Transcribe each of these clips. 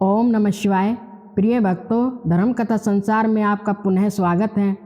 ओम नमः शिवाय। प्रिय भक्तों, धर्म कथा संसार में आपका पुनः स्वागत है।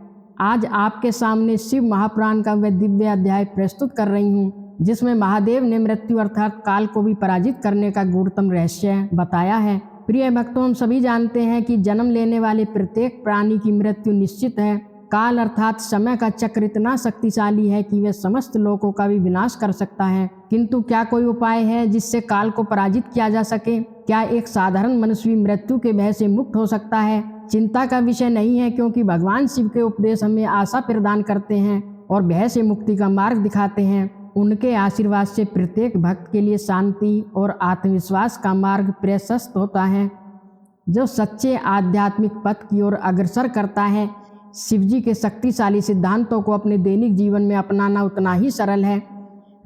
आज आपके सामने शिव महापुराण का वह दिव्य अध्याय प्रस्तुत कर रही हूँ, जिसमें महादेव ने मृत्यु अर्थात काल को भी पराजित करने का गूढ़तम रहस्य बताया है। प्रिय भक्तों, हम सभी जानते हैं कि जन्म लेने वाले प्रत्येक प्राणी की मृत्यु निश्चित है। काल अर्थात समय का चक्र इतना शक्तिशाली है कि वह समस्त लोगों का भी विनाश कर सकता है, किंतु क्या कोई उपाय है जिससे काल को पराजित किया जा सके? क्या एक साधारण मनुष्य मृत्यु के भय से मुक्त हो सकता है? चिंता का विषय नहीं है, क्योंकि भगवान शिव के उपदेश हमें आशा प्रदान करते हैं और भय से मुक्ति का मार्ग दिखाते हैं। उनके आशीर्वाद से प्रत्येक भक्त के लिए शांति और आत्मविश्वास का मार्ग प्रशस्त होता है, जो सच्चे आध्यात्मिक पथ की ओर अग्रसर करता है। शिवजी के शक्तिशाली सिद्धांतों को अपने दैनिक जीवन में अपनाना उतना ही सरल है।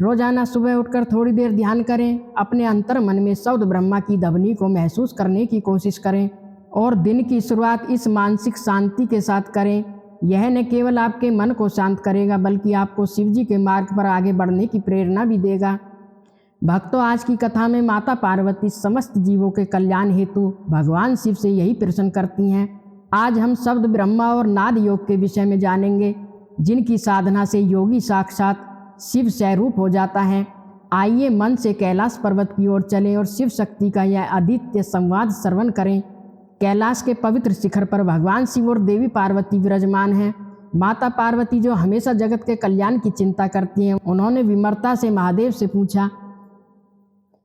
रोजाना सुबह उठकर थोड़ी देर ध्यान करें, अपने अंतर मन में शब्द ब्रह्मा की ध्वनि को महसूस करने की कोशिश करें और दिन की शुरुआत इस मानसिक शांति के साथ करें। यह न केवल आपके मन को शांत करेगा, बल्कि आपको शिवजी के मार्ग पर आगे बढ़ने की प्रेरणा भी देगा। भक्तों, आज की कथा में माता पार्वती समस्त जीवों के कल्याण हेतु भगवान शिव से यही प्रश्न करती हैं। आज हम शब्द ब्रह्मा और नाद योग के विषय में जानेंगे, जिनकी साधना से योगी साक्षात शिव स्वरूप हो जाता है। आइए मन से कैलाश पर्वत की ओर चलें और शिव शक्ति का यह अद्वितीय संवाद श्रवण करें। कैलाश के पवित्र शिखर पर भगवान शिव और देवी पार्वती विराजमान हैं। माता पार्वती, जो हमेशा जगत के कल्याण की चिंता करती हैं, उन्होंने विमरता से महादेव से पूछा।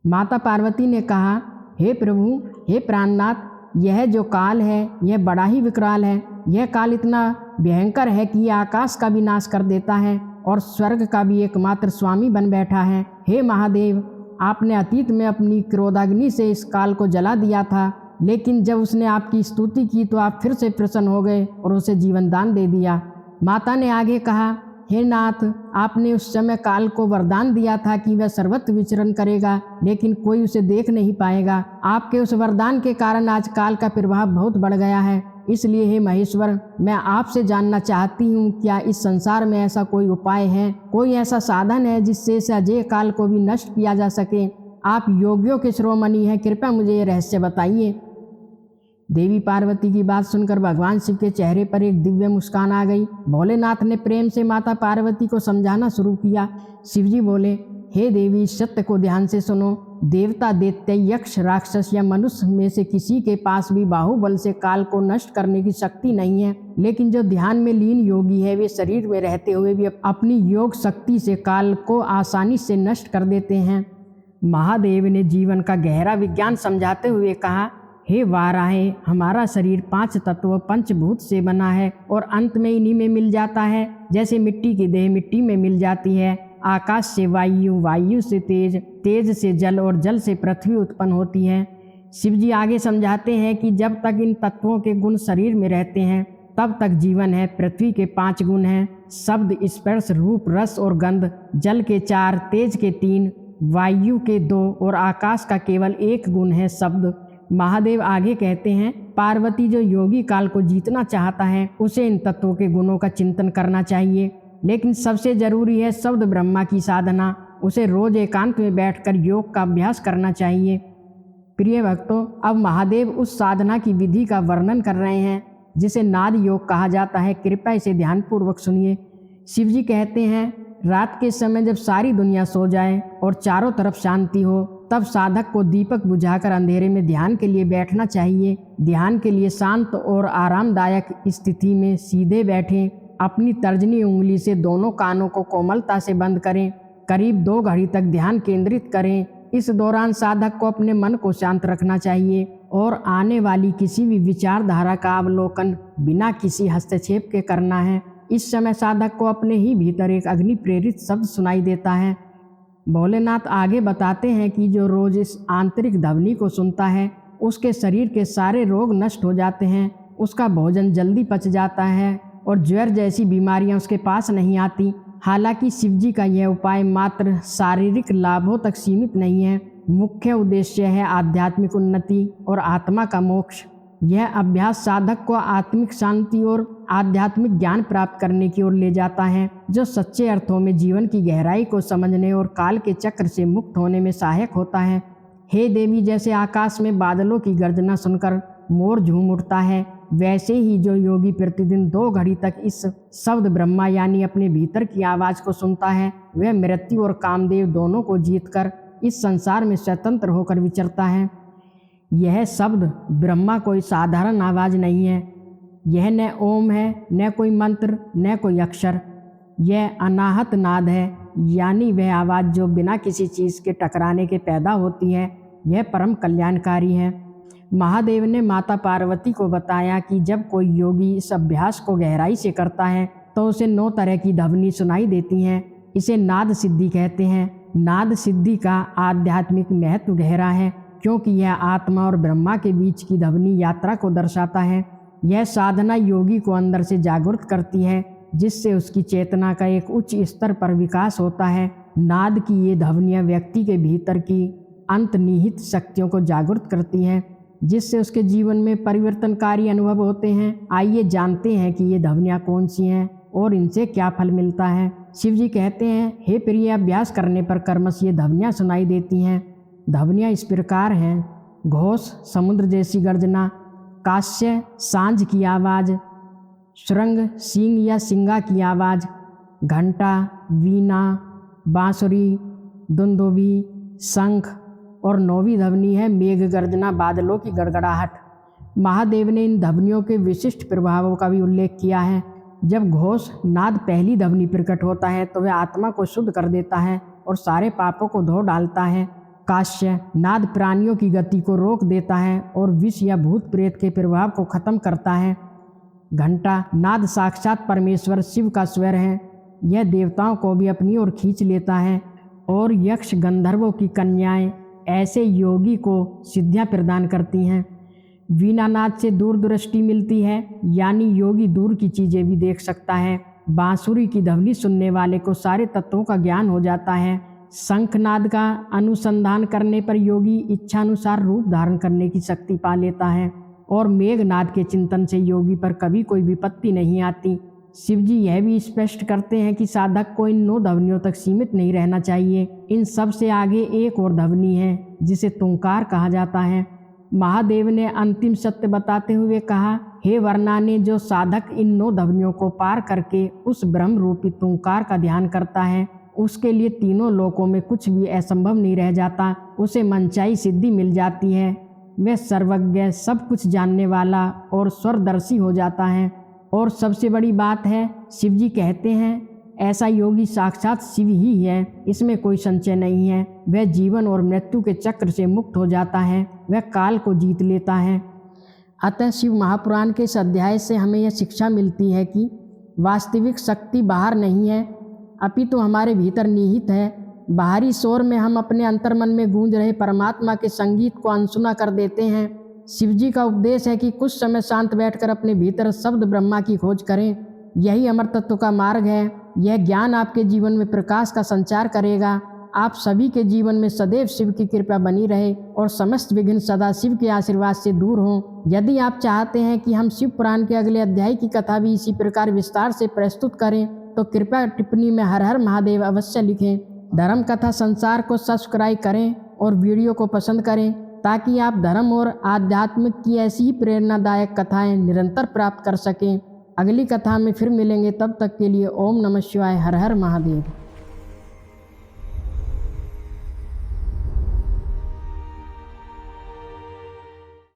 माता पार्वती ने कहा, हे प्रभु, हे प्राणनाथ, यह जो काल है यह बड़ा ही विकराल है। यह काल इतना भयंकर है कि यह आकाश का भी नाश कर देता है और स्वर्ग का भी एकमात्र स्वामी बन बैठा है। हे महादेव, आपने अतीत में अपनी क्रोधाग्नि से इस काल को जला दिया था, लेकिन जब उसने आपकी स्तुति की तो आप फिर से प्रसन्न हो गए और उसे जीवन दान दे दिया। माता ने आगे कहा, हे नाथ, आपने उस समय काल को वरदान दिया था कि वह सर्वत्र विचरण करेगा, लेकिन कोई उसे देख नहीं पाएगा। आपके उस वरदान के कारण आज काल का प्रभाव बहुत बढ़ गया है। इसलिए हे महेश्वर, मैं आपसे जानना चाहती हूँ, क्या इस संसार में ऐसा कोई उपाय है, कोई ऐसा साधन है जिससे इस अजय काल को भी नष्ट किया जा सके? आप योगियों के शिरोमणि हैं, कृपया मुझे ये रहस्य बताइए। देवी पार्वती की बात सुनकर भगवान शिव के चेहरे पर एक दिव्य मुस्कान आ गई। भोलेनाथ ने प्रेम से माता पार्वती को समझाना शुरू किया। शिवजी बोले, हे देवी, सत्य को ध्यान से सुनो। देवता, दैत्य, यक्ष, राक्षस या मनुष्य में से किसी के पास भी बाहुबल से काल को नष्ट करने की शक्ति नहीं है, लेकिन जो ध्यान में लीन योगी है, वे शरीर में रहते हुए भी अपनी योग शक्ति से काल को आसानी से नष्ट कर देते हैं। महादेव ने जीवन का गहरा विज्ञान समझाते हुए कहा, हे वाराहे, हमारा शरीर 5 तत्व पंचभूत से बना है और अंत में इन्हीं में मिल जाता है। जैसे मिट्टी की देह मिट्टी में मिल जाती है, आकाश से वायु, वायु से तेज, तेज से जल और जल से पृथ्वी उत्पन्न होती है। शिवजी आगे समझाते हैं कि जब तक इन तत्वों के गुण शरीर में रहते हैं, तब तक जीवन है। पृथ्वी के 5 गुण हैं, शब्द, स्पर्श, रूप, रस और गंध। जल के 4, तेज के 3, वायु के 2 और आकाश का केवल 1 गुण है, शब्द। महादेव आगे कहते हैं, पार्वती, जो योगी काल को जीतना चाहता है, उसे इन तत्वों के गुणों का चिंतन करना चाहिए, लेकिन सबसे जरूरी है शब्द ब्रह्मा की साधना। उसे रोज एकांत में बैठकर योग का अभ्यास करना चाहिए। प्रिय भक्तों, अब महादेव उस साधना की विधि का वर्णन कर रहे हैं, जिसे नाद योग कहा जाता है। कृपया इसे ध्यानपूर्वक सुनिए। शिवजी कहते हैं, रात के समय जब सारी दुनिया सो जाए और चारों तरफ शांति हो, तब साधक को दीपक बुझाकर अंधेरे में ध्यान के लिए बैठना चाहिए। ध्यान के लिए शांत और आरामदायक स्थिति में सीधे बैठें। अपनी तर्जनी उंगली से दोनों कानों को कोमलता से बंद करें। करीब 2 घड़ी तक ध्यान केंद्रित करें। इस दौरान साधक को अपने मन को शांत रखना चाहिए और आने वाली किसी भी विचारधारा का अवलोकन बिना किसी हस्तक्षेप के करना है। इस समय साधक को अपने ही भीतर एक अग्नि प्रेरित शब्द सुनाई देता है। भोलेनाथ आगे बताते हैं कि जो रोज इस आंतरिक ध्वनि को सुनता है, उसके शरीर के सारे रोग नष्ट हो जाते हैं, उसका भोजन जल्दी पच जाता है और ज्वर जैसी बीमारियां उसके पास नहीं आती। हालांकि शिवजी का यह उपाय मात्र शारीरिक लाभों तक सीमित नहीं है, मुख्य उद्देश्य है आध्यात्मिक उन्नति और आत्मा का मोक्ष। यह अभ्यास साधक को आत्मिक शांति और आध्यात्मिक ज्ञान प्राप्त करने की ओर ले जाता है, जो सच्चे अर्थों में जीवन की गहराई को समझने और काल के चक्र से मुक्त होने में सहायक होता है। हे देवी, जैसे आकाश में बादलों की गर्जना सुनकर मोर झूम उठता है, वैसे ही जो योगी प्रतिदिन 2 घड़ी तक इस शब्द ब्रह्मा यानी अपने भीतर की आवाज़ को सुनता है, वह मृत्यु और कामदेव दोनों को जीतकर इस संसार में स्वतंत्र होकर विचरता है। यह शब्द ब्रह्मा कोई साधारण आवाज़ नहीं है। यह न ओम है, न कोई मंत्र, न कोई अक्षर। यह अनाहत नाद है, यानी वह आवाज़ जो बिना किसी चीज़ के टकराने के पैदा होती है। यह परम कल्याणकारी है। महादेव ने माता पार्वती को बताया कि जब कोई योगी इस अभ्यास को गहराई से करता है तो उसे 9 तरह की ध्वनि सुनाई देती हैं। इसे नाद सिद्धि कहते हैं। नाद सिद्धि का आध्यात्मिक महत्व गहरा है, क्योंकि यह आत्मा और ब्रह्मा के बीच की ध्वनि यात्रा को दर्शाता है। यह साधना योगी को अंदर से जागृत करती है, जिससे उसकी चेतना का एक उच्च स्तर पर विकास होता है। नाद की ये ध्वनियाँ व्यक्ति के भीतर की अंतर्निहित शक्तियों को जागृत करती हैं, जिससे उसके जीवन में परिवर्तनकारी अनुभव होते हैं। आइए जानते हैं कि ये ध्वनियाँ कौन सी हैं और इनसे क्या फल मिलता है। शिव जी कहते हैं, हे प्रिय, अभ्यास करने पर कर्मश ये ध्वनियाँ सुनाई देती हैं। ध्वनियाँ इस प्रकार हैं: घोष, समुद्र जैसी गर्जना; काश्य, सांझ की आवाज़; श्रृंग, सींग या सिंगा की आवाज़; घंटा, वीणा, बांसुरी, दुंदुभी, शंख। और 9वीं ध्वनि है मेघ गर्जना, बादलों की गड़गड़ाहट। महादेव ने इन ध्वनियों के विशिष्ट प्रभावों का भी उल्लेख किया है। जब घोष नाद पहली ध्वनि प्रकट होता है तो वह आत्मा को शुद्ध कर देता है और सारे पापों को धो डालता है। काश्य नाद प्राणियों की गति को रोक देता है और विष या भूत प्रेत के प्रभाव को खत्म करता है। घंटा नाद साक्षात परमेश्वर शिव का स्वर है। यह देवताओं को भी अपनी ओर खींच लेता है और यक्ष गंधर्वों की कन्याएं ऐसे योगी को सिद्धियां प्रदान करती हैं। वीणा नाद से दूरदृष्टि मिलती है, यानी योगी दूर की चीज़ें भी देख सकता है। बांसुरी की ध्वनि सुनने वाले को सारे तत्वों का ज्ञान हो जाता है। शंखनाद का अनुसंधान करने पर योगी इच्छानुसार रूप धारण करने की शक्ति पा लेता है और मेघनाद के चिंतन से योगी पर कभी कोई विपत्ति नहीं आती। शिव जी यह भी स्पष्ट करते हैं कि साधक को इन 9 ध्वनियों तक सीमित नहीं रहना चाहिए। इन सब से आगे एक और ध्वनि है जिसे तुंकार कहा जाता है। महादेव ने अंतिम सत्य बताते हुए कहा, हे वर्णाने, जो साधक इन 9 ध्वनियों को पार करके उस ब्रह्म रूपी तुंकार का ध्यान करता है, उसके लिए तीनों लोकों में कुछ भी असंभव नहीं रह जाता। उसे मनचाही सिद्धि मिल जाती है। वह सर्वज्ञ, सब कुछ जानने वाला और स्वरदर्शी हो जाता है। और सबसे बड़ी बात है, शिव जी कहते हैं, ऐसा योगी साक्षात शिव ही है, इसमें कोई संशय नहीं है। वह जीवन और मृत्यु के चक्र से मुक्त हो जाता है, वह काल को जीत लेता है। अतः शिव महापुराण के इस अध्याय से हमें यह शिक्षा मिलती है कि वास्तविक शक्ति बाहर नहीं है, अपितु हमारे भीतर निहित है। बाहरी शोर में हम अपने अंतर्मन में गूंज रहे परमात्मा के संगीत को अनसुना कर देते हैं। शिव जी का उपदेश है कि कुछ समय शांत बैठकर अपने भीतर शब्द ब्रह्मा की खोज करें। यही अमर तत्व का मार्ग है। यह ज्ञान आपके जीवन में प्रकाश का संचार करेगा। आप सभी के जीवन में सदैव शिव की कृपा बनी रहे और समस्त विघ्न सदा शिव के आशीर्वाद से दूर हों। यदि आप चाहते हैं कि हम शिव पुराण के अगले अध्याय की कथा भी इसी प्रकार विस्तार से प्रस्तुत करें तो कृपया टिप्पणी में हर हर महादेव अवश्य लिखें। धर्म कथा संसार को सब्सक्राइब करें और वीडियो को पसंद करें, ताकि आप धर्म और आध्यात्मिक की ऐसी ही प्रेरणादायक कथाएं निरंतर प्राप्त कर सकें। अगली कथा में फिर मिलेंगे, तब तक के लिए ओम नमः शिवाय, हर हर महादेव।